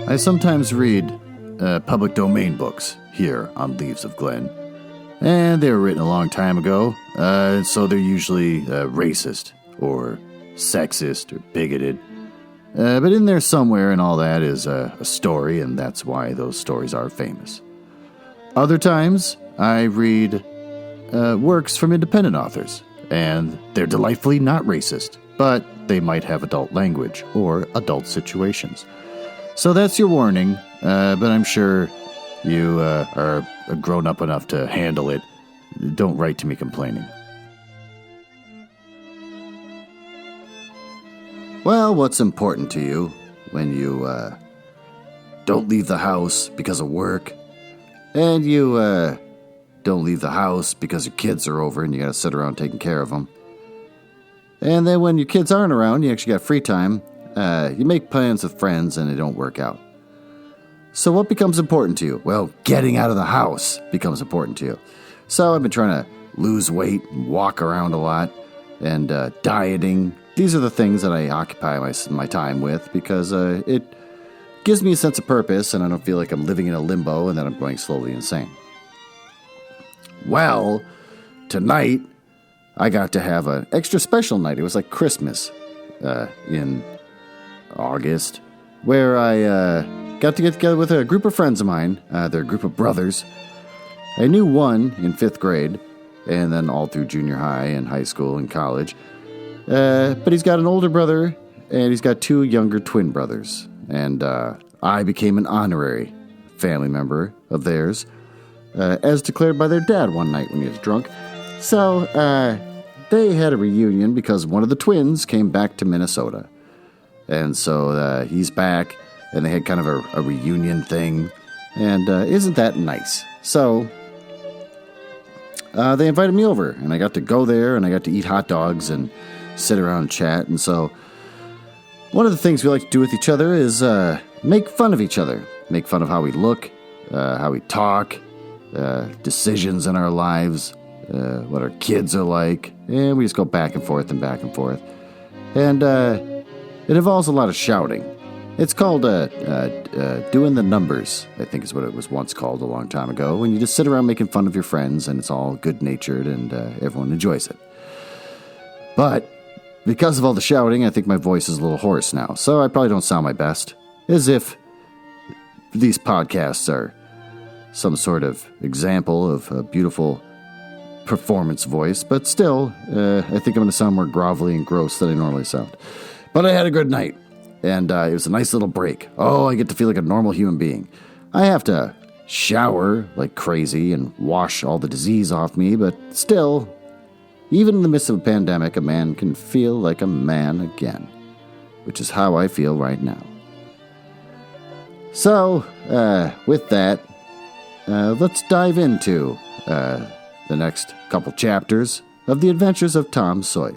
I sometimes read public domain books here on Leaves of Glen, and they were written a long time ago, so they're usually racist or sexist or bigoted. But in there somewhere and all that is a story, and that's why those stories are famous. Other times, I read works from independent authors, and they're delightfully not racist, but they might have adult language or adult situations. So that's your warning, but I'm sure you are grown up enough to handle it. Don't write to me complaining. Well, what's important to you when you don't leave the house because of work, and you don't leave the house because your kids are over and you gotta sit around taking care of them. And then when your kids aren't around, you actually got free time, you make plans with friends and they don't work out. So what becomes important to you? Well, getting out of the house becomes important to you. So I've been trying to lose weight and walk around a lot and dieting. These are the things that I occupy my time with because it gives me a sense of purpose and I don't feel like I'm living in a limbo and that I'm going slowly insane. Well, tonight I got to have an extra special night. It was like Christmas in August, where I got to get together with a group of friends of mine. They're a group of brothers. I knew one in 5th grade, and then all through junior high and high school and college. But he's got an older brother, and he's got 2 younger twin brothers. And I became an honorary family member of theirs, as declared by their dad one night when he was drunk. So they had a reunion because one of the twins came back to Minnesota. And so he's back, and they had kind of a reunion thing. And isn't that nice? So they invited me over, and I got to go there, and I got to eat hot dogs and sit around and chat. And so one of the things we like to do with each other is make fun of each other. Make fun of how we look, how we talk, decisions in our lives, what our kids are like. And we just go back and forth and back and forth. And it involves a lot of shouting. It's called doing the numbers, I think is what it was once called a long time ago, when you just sit around making fun of your friends and it's all good-natured and everyone enjoys it. But because of all the shouting, I think my voice is a little hoarse now, so I probably don't sound my best, as if these podcasts are some sort of example of a beautiful performance voice, but still, I think I'm going to sound more grovelly and gross than I normally sound. But I had a good night, and it was a nice little break. Oh, I get to feel like a normal human being. I have to shower like crazy and wash all the disease off me, but still, even in the midst of a pandemic, a man can feel like a man again, which is how I feel right now. So, with that, let's dive into the next couple chapters of the adventures of Tom Sawyer.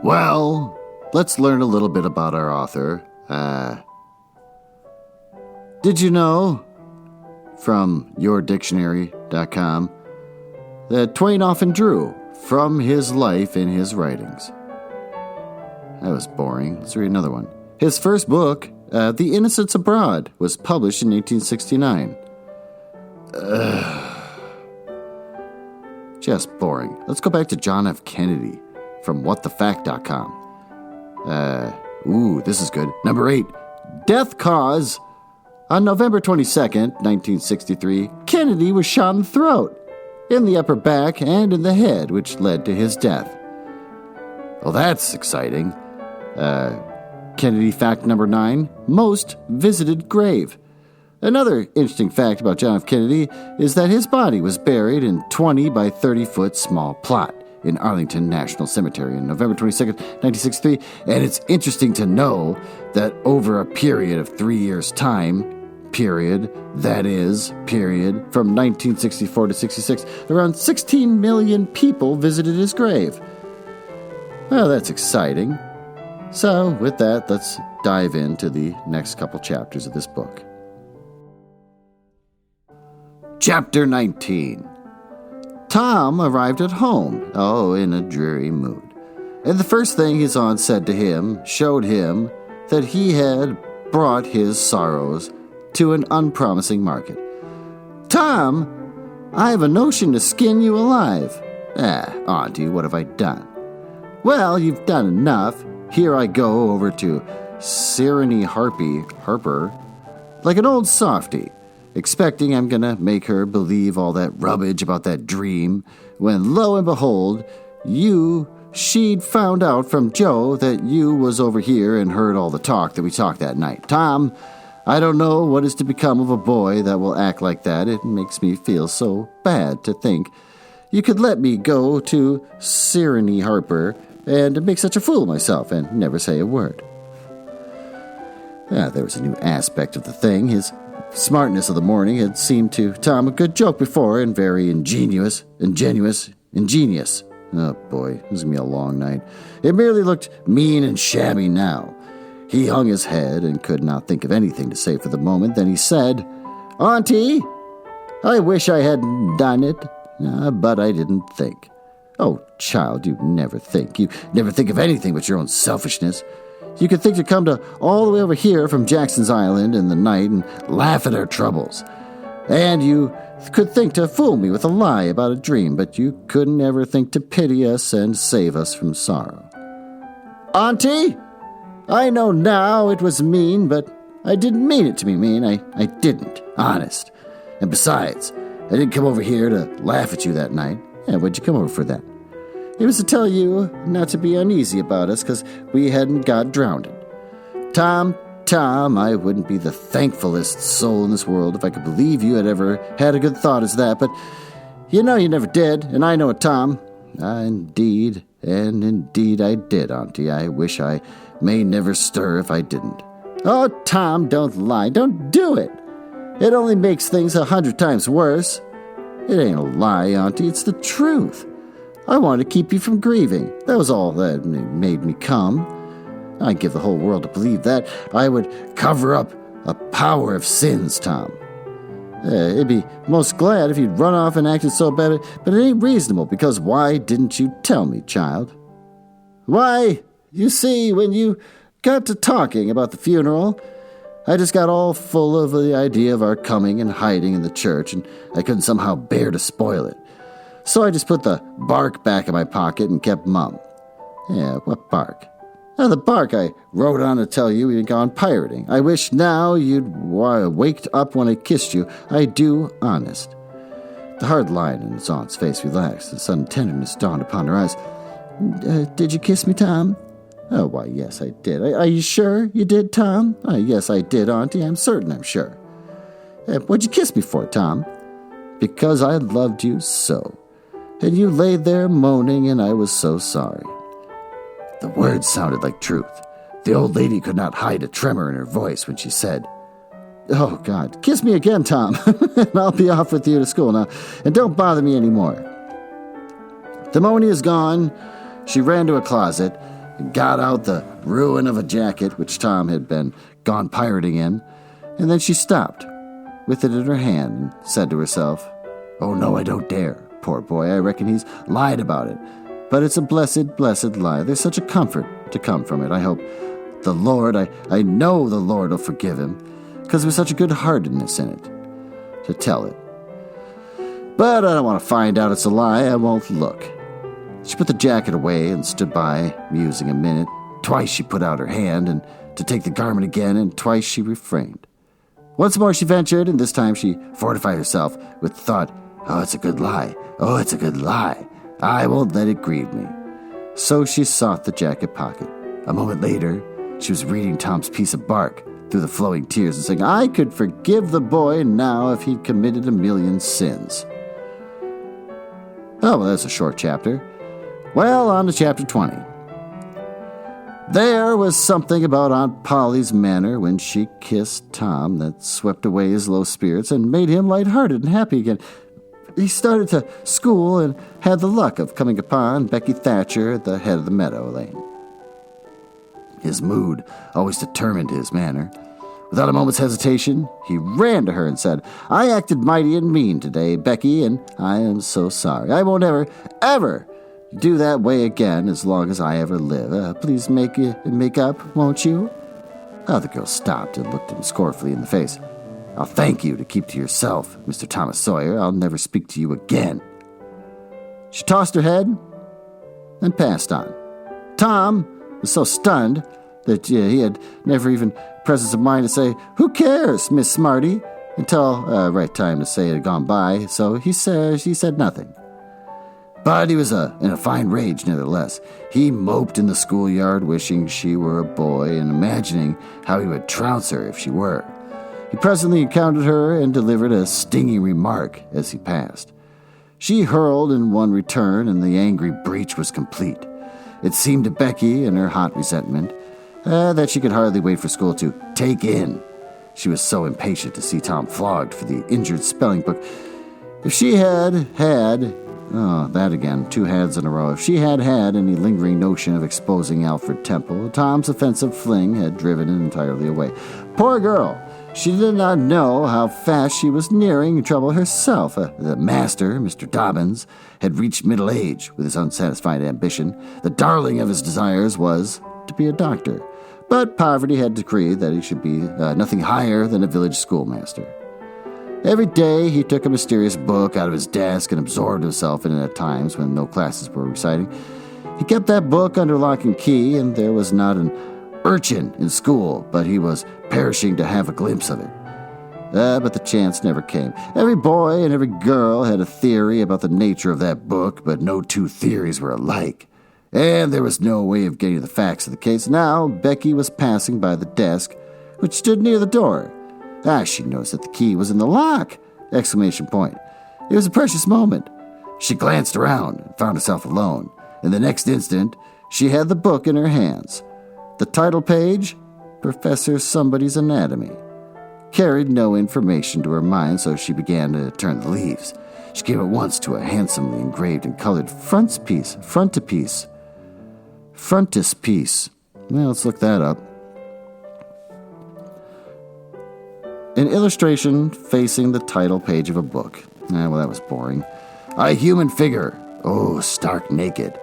Well, let's learn a little bit about our author. Did you know, from yourdictionary.com, that Twain often drew from his life in his writings? That was boring. Let's read another one. His first book, The Innocents Abroad, was published in 1869. Just boring. Let's go back to John F. Kennedy from whatthefact.com. This is good. Number 8, death cause. On November 22nd, 1963, Kennedy was shot in the throat, in the upper back, and in the head, which led to his death. Well, that's exciting. Kennedy fact number 9, most visited grave. Another interesting fact about John F. Kennedy is that his body was buried in 20 by 30-foot small plot in Arlington National Cemetery on November 22nd, 1963. And it's interesting to know that over a period of 3 years' time, from 1964 to 66, around 16 million people visited his grave. Well, that's exciting. So, with that, let's dive into the next couple chapters of this book. Chapter 19. Tom arrived at home, in a dreary mood. And the first thing his aunt said to him showed him that he had brought his sorrows to an unpromising market. "Tom, I have a notion to skin you alive." Auntie, what have I done?" "Well, you've done enough. Here I go over to Sirenny Harper, like an old softy, expecting I'm going to make her believe all that rubbish about that dream, when lo and behold, she'd found out from Joe that you was over here and heard all the talk that we talked that night. Tom, I don't know what is to become of a boy that will act like that. It makes me feel so bad to think you could let me go to Sirenny Harper and make such a fool of myself and never say a word." There was a new aspect of the thing. His smartness of the morning had seemed to Tom a good joke before, and very ingenious. Oh boy, this is going to be a long night. It merely looked mean and shabby now. He hung his head and could not think of anything to say for the moment. Then he said, "Auntie, I wish I hadn't done it, but I didn't think." "Oh, child, you never think. You never think of anything but your own selfishness. You could think to come to all the way over here from Jackson's Island in the night and laugh at our troubles. And you could think to fool me with a lie about a dream, but you couldn't ever think to pity us and save us from sorrow." "Auntie, I know now it was mean, but I didn't mean it to be mean. I didn't, honest. And besides, I didn't come over here to laugh at you that night. What'd you come over for then?" "It was to tell you not to be uneasy about us, 'cause we hadn't got drowned. Tom, I wouldn't be the thankfulest soul in this world if I could believe you had ever had a good thought as that, but you know you never did, and I know it, Tom." Indeed I did, Auntie. I wish I may never stir if I didn't." "Oh, Tom, don't lie. Don't do it. It only makes things 100 times worse." "It ain't a lie, Auntie. It's the truth. I wanted to keep you from grieving. That was all that made me come. I'd give the whole world to believe that. I would cover up a power of sins, Tom. It'd be most glad if you'd run off and acted so bad, but it ain't reasonable, because why didn't you tell me, child?" "Why, you see, when you got to talking about the funeral, I just got all full of the idea of our coming and hiding in the church, and I couldn't somehow bear to spoil it. So I just put the bark back in my pocket and kept mum." "Yeah, what bark?" "The bark I wrote on to tell you you'd gone pirating. I wish now you'd waked up when I kissed you. I do, honest." The hard line in his aunt's face relaxed, and sudden tenderness dawned upon her eyes. "Did you kiss me, Tom?" "Oh, why, yes, I did." Are you sure you did, Tom?" "Yes, I did, Auntie. I'm certain I'm sure." "What'd you kiss me for, Tom?" "Because I loved you so. And you lay there moaning, and I was so sorry." The words sounded like truth. The old lady could not hide a tremor in her voice when she said, "Oh, God, kiss me again, Tom, and I'll be off with you to school now, and don't bother me anymore." The moaning is gone. She ran to a closet and got out the ruin of a jacket which Tom had been gone pirating in, and then she stopped with it in her hand and said to herself, "Oh, no, I don't dare. Poor boy, I reckon he's lied about it. But it's a blessed, blessed lie. There's such a comfort to come from it. I hope the Lord, I know the Lord will forgive him, because there was such a good-heartedness in it to tell it. But I don't want to find out it's a lie. I won't look." She put the jacket away and stood by, musing a minute. Twice she put out her hand and to take the garment again, and twice she refrained. Once more she ventured, and this time she fortified herself with the thought, "Oh, it's a good lie. Oh, it's a good lie. I won't let it grieve me." So she sought the jacket pocket. A moment later, she was reading Tom's piece of bark through the flowing tears and saying, "I could forgive the boy now if he'd committed a million sins." Oh, well, that's a short chapter. Well, on to chapter 20. There was something about Aunt Polly's manner when she kissed Tom that swept away his low spirits and made him lighthearted and happy again. He started to school and had the luck of coming upon Becky Thatcher at the head of the meadow lane. His mood always determined his manner. Without a moment's hesitation, he ran to her and said, "I acted mighty and mean today, Becky, and I am so sorry. I won't ever do that way again as long as I ever live. Please make up, won't you?" The girl stopped and looked him scornfully in the face. "I'll thank you to keep to yourself, Mr. Thomas Sawyer. I'll never speak to you again." She tossed her head and passed on. Tom was so stunned that he had never even presence of mind to say, "Who cares, Miss Smarty?" until right time to say it had gone by, so he said nothing. But he was in a fine rage nevertheless. He moped in the schoolyard, wishing she were a boy and imagining how he would trounce her if she were. He presently encountered her and delivered a stinging remark as he passed. She hurled in one return, and the angry breach was complete. It seemed to Becky, in her hot resentment, that she could hardly wait for school to take in. She was so impatient to see Tom flogged for the injured spelling book. If she had that again, 2 hads in a row. If she had any lingering notion of exposing Alfred Temple, Tom's offensive fling had driven it entirely away. Poor girl! She did not know how fast she was nearing trouble herself. The master, Mr. Dobbins, had reached middle age with his unsatisfied ambition. The darling of his desires was to be a doctor, but poverty had decreed that he should be nothing higher than a village schoolmaster. Every day he took a mysterious book out of his desk and absorbed himself in it at times when no classes were reciting. He kept that book under lock and key, and there was not an urchin in school, but he was perishing to have a glimpse of it. But the chance never came. Every boy and every girl had a theory about the nature of that book, but no 2 theories were alike. And there was no way of getting the facts of the case. Now Becky was passing by the desk, which stood near the door. She noticed that the key was in the lock! ! It was a precious moment. She glanced around and found herself alone. In the next instant, she had the book in her hands. The title page, Professor Somebody's Anatomy, carried no information to her mind, so she began to turn the leaves. She came at once to a handsomely engraved and colored frontispiece. Well, let's look that up. An illustration facing the title page of a book. Well, that was boring. A human figure, stark naked.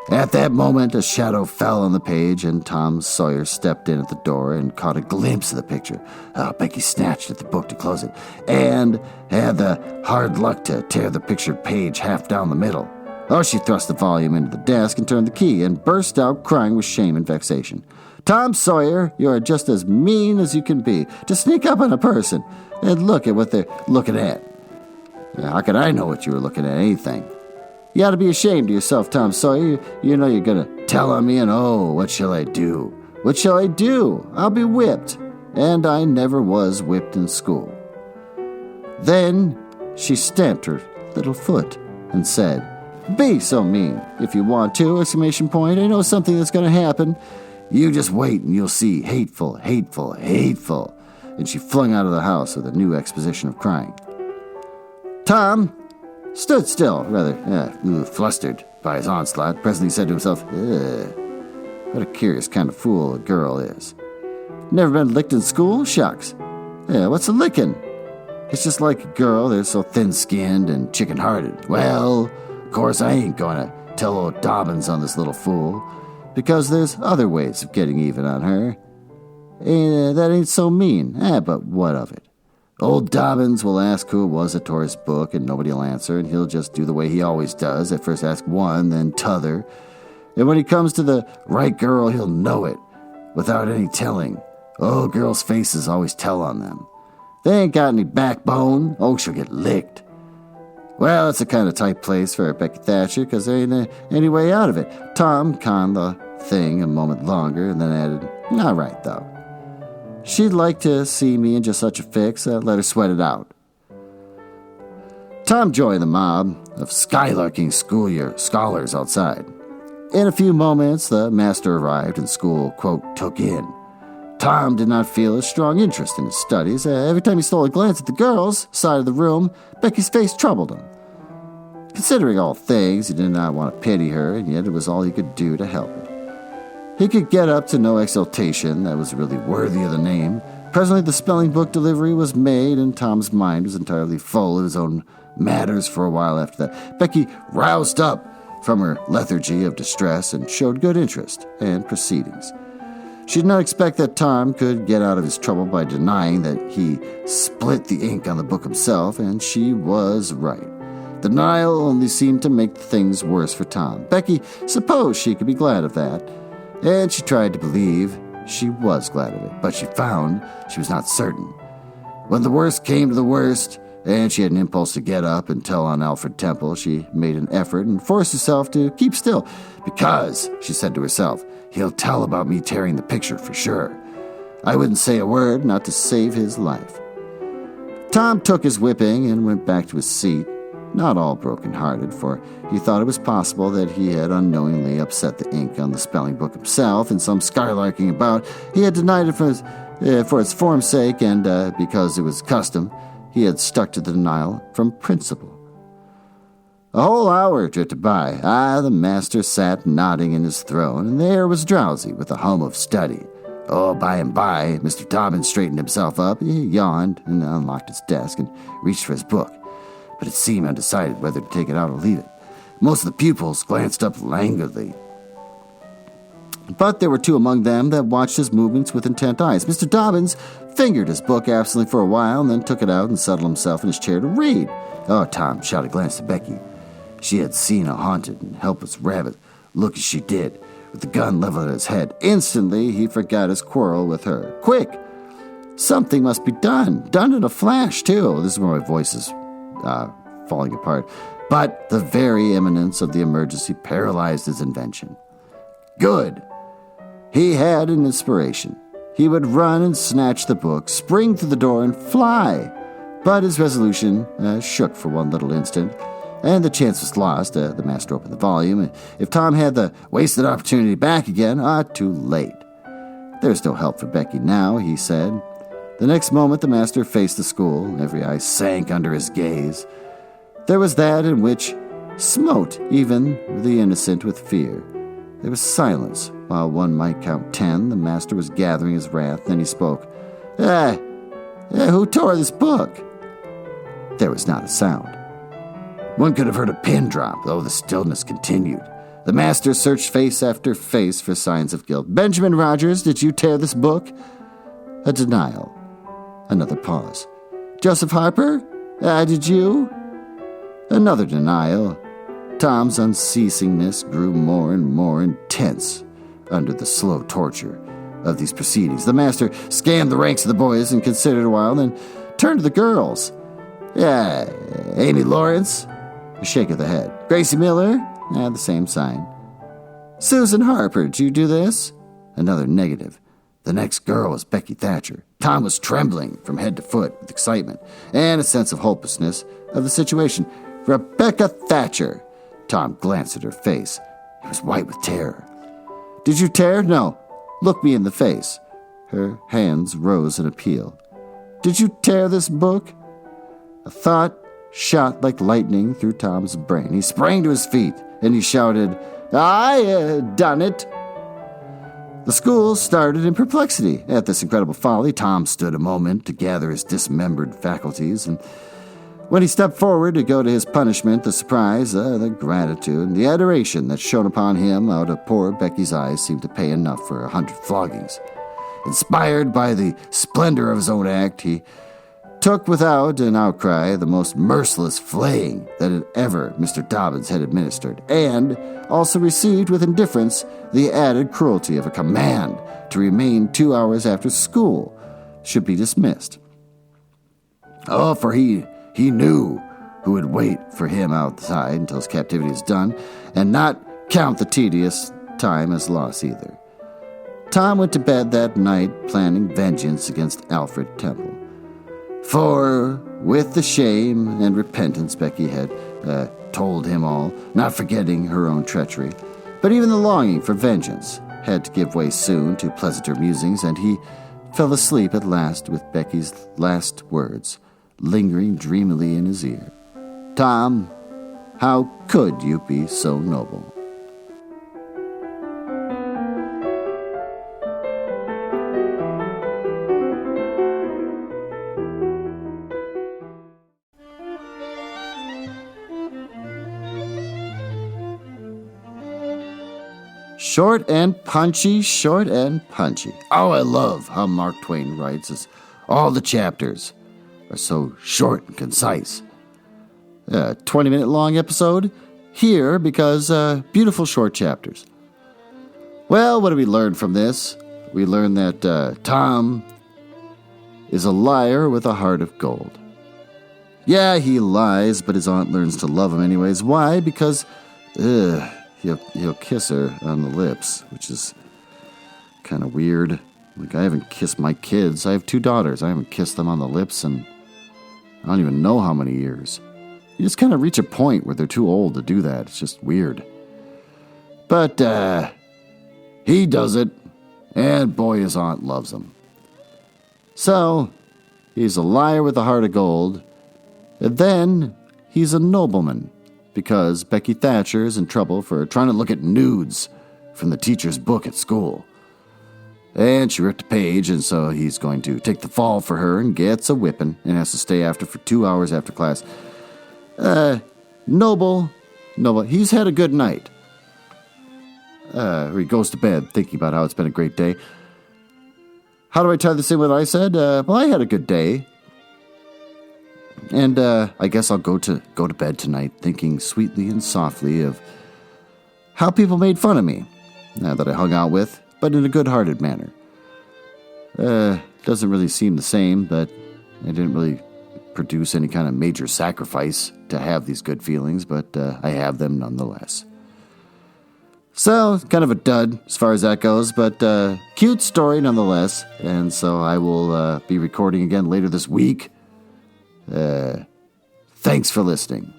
At that moment, a shadow fell on the page, and Tom Sawyer stepped in at the door and caught a glimpse of the picture. Becky snatched at the book to close it, and had the hard luck to tear the pictured page half down the middle. She thrust the volume into the desk and turned the key, and burst out crying with shame and vexation. "Tom Sawyer, you are just as mean as you can be, to sneak up on a person and look at what they're looking at." How could I know what you were looking at, anything? You ought to be ashamed of yourself, Tom Sawyer. You know you're going to tell on me, and what shall I do? What shall I do? I'll be whipped, and I never was whipped in school. Then she stamped her little foot and said, "Be so mean if you want to!" I know something that's going to happen. You just wait and you'll see. Hateful, hateful, hateful. And she flung out of the house with a new exposition of crying. Tom stood still, rather flustered by his onslaught. Presently said to himself, what a curious kind of fool a girl is. Never been licked in school? Shucks. What's a licking? It's just like a girl. They're so thin-skinned and chicken-hearted. Well, of course I ain't going to tell old Dobbins on this little fool, because there's other ways of getting even on her. That ain't so mean. But what of it? Old Dobbins will ask who it was that tore his book, and nobody'll answer, and he'll just do the way he always does. At first ask one, then t'other. And when he comes to the right girl, he'll know it, without any telling. Girls' faces always tell on them. They ain't got any backbone. She'll get licked. Well, it's a kind of tight place for Becky Thatcher, because there ain't any way out of it. Tom conned the thing a moment longer, and then added, all right, though. She'd like to see me in just such a fix. Let her sweat it out. Tom joined the mob of skylarking scholars outside. In a few moments, the master arrived and school, quote, took in. Tom did not feel a strong interest in his studies. Every time he stole a glance at the girls' side of the room, Becky's face troubled him. Considering all things, he did not want to pity her, and yet it was all he could do to help her. He could get up to no exultation that was really worthy of the name. Presently the spelling book delivery was made, and Tom's mind was entirely full of his own matters for a while after that. Becky roused up from her lethargy of distress and showed good interest in proceedings. She did not expect that Tom could get out of his trouble by denying that he split the ink on the book himself, and she was right. The denial only seemed to make things worse for Tom. Becky supposed she could be glad of that, and she tried to believe she was glad of it, but she found she was not certain. When the worst came to the worst, and she had an impulse to get up and tell on Alfred Temple, she made an effort and forced herself to keep still. Because, she said to herself, he'll tell about me tearing the picture for sure. I wouldn't say a word, not to save his life. Tom took his whipping and went back to his seat, not all broken-hearted, for he thought it was possible that he had unknowingly upset the ink on the spelling book himself in some skylarking about. He had denied it for its form's sake, and because it was custom, he had stuck to the denial from principle. A whole hour drifted by. The master sat nodding in his throne, and the air was drowsy with the hum of study. By and by, Mr. Dobbins straightened himself up. He yawned and unlocked his desk and reached for his book, but it seemed undecided whether to take it out or leave it. Most of the pupils glanced up languidly, but there were two among them that watched his movements with intent eyes. Mr. Dobbins fingered his book absently for a while and then took it out and settled himself in his chair to read. Tom shot a glance at Becky. She had seen a haunted and helpless rabbit look as she did, with the gun leveled at his head. Instantly, he forgot his quarrel with her. Quick! Something must be done. Done in a flash, too. This is where my voice is falling apart. But the very imminence of the emergency paralyzed his invention. Good! He had an inspiration. He would run and snatch the book, spring through the door, and fly. But his resolution shook for one little instant, and the chance was lost. The master opened the volume. If Tom had the wasted opportunity back again, too late. There's no help for Becky now, he said. The next moment the master faced the school. Every eye sank under his gaze. There was that in which smote even the innocent with fear. There was silence. While one might count 10, the master was gathering his wrath. Then he spoke. Who tore this book? There was not a sound. One could have heard a pin drop, though the stillness continued. The master searched face after face for signs of guilt. Benjamin Rogers, did you tear this book? A denial. Another pause. Joseph Harper? Did you? Another denial. Tom's unceasingness grew more and more intense under the slow torture of these proceedings. The master scanned the ranks of the boys and considered a while, then turned to the girls. Amy Lawrence? A shake of the head. Gracie Miller? The same sign. Susan Harper, did you do this? Another negative. The next girl was Becky Thatcher. Tom was trembling from head to foot with excitement and a sense of hopelessness of the situation. Rebecca Thatcher. Tom glanced at her face. He was white with terror. Did you tear? No. Look me in the face. Her hands rose in appeal. Did you tear this book? A thought shot like lightning through Tom's brain. He sprang to his feet and he shouted, I done it. The school started in perplexity at this incredible folly. Tom stood a moment to gather his dismembered faculties, and when he stepped forward to go to his punishment, the surprise, the gratitude, the adoration that shone upon him out of poor Becky's eyes seemed to pay enough for 100 floggings. Inspired by the splendor of his own act, he took without an outcry the most merciless flaying that had ever Mr. Dobbins had administered, and also received with indifference the added cruelty of a command to remain 2 hours after school should be dismissed. For he knew who would wait for him outside until his captivity is done, and not count the tedious time as loss either. Tom went to bed that night planning vengeance against Alfred Temple. For with the shame and repentance Becky had told him all, not forgetting her own treachery, but even the longing for vengeance had to give way soon to pleasanter musings, and he fell asleep at last with Becky's last words lingering dreamily in his ear. Tom, how could you be so noble? Short and punchy, short and punchy. Oh, I love how Mark Twain writes. Is all the chapters are so short and concise. 20-minute long episode here because beautiful short chapters. Well, what do we learn from this? We learn that Tom is a liar with a heart of gold. Yeah, he lies, but his aunt learns to love him anyways. Why? Because he'll kiss her on the lips, which is kind of weird. Like, I haven't kissed my kids. I have 2 daughters. I haven't kissed them on the lips in I don't even know how many years. You just kind of reach a point where they're too old to do that. It's just weird. But he does it, and boy, his aunt loves him. So, he's a liar with a heart of gold, and then he's a nobleman, because Becky Thatcher is in trouble for trying to look at nudes from the teacher's book at school. And she ripped a page, and so he's going to take the fall for her and gets a whipping and has to stay after for 2 hours after class. Noble. He's had a good night. He goes to bed thinking about how it's been a great day. How do I tie this in with what I said? Well, I had a good day. And I guess I'll go to bed tonight thinking sweetly and softly of how people made fun of me that I hung out with, but in a good-hearted manner. Doesn't really seem the same, but I didn't really produce any kind of major sacrifice to have these good feelings, but I have them nonetheless. So, kind of a dud as far as that goes, but cute story nonetheless, and so I will be recording again later this week. Thanks for listening.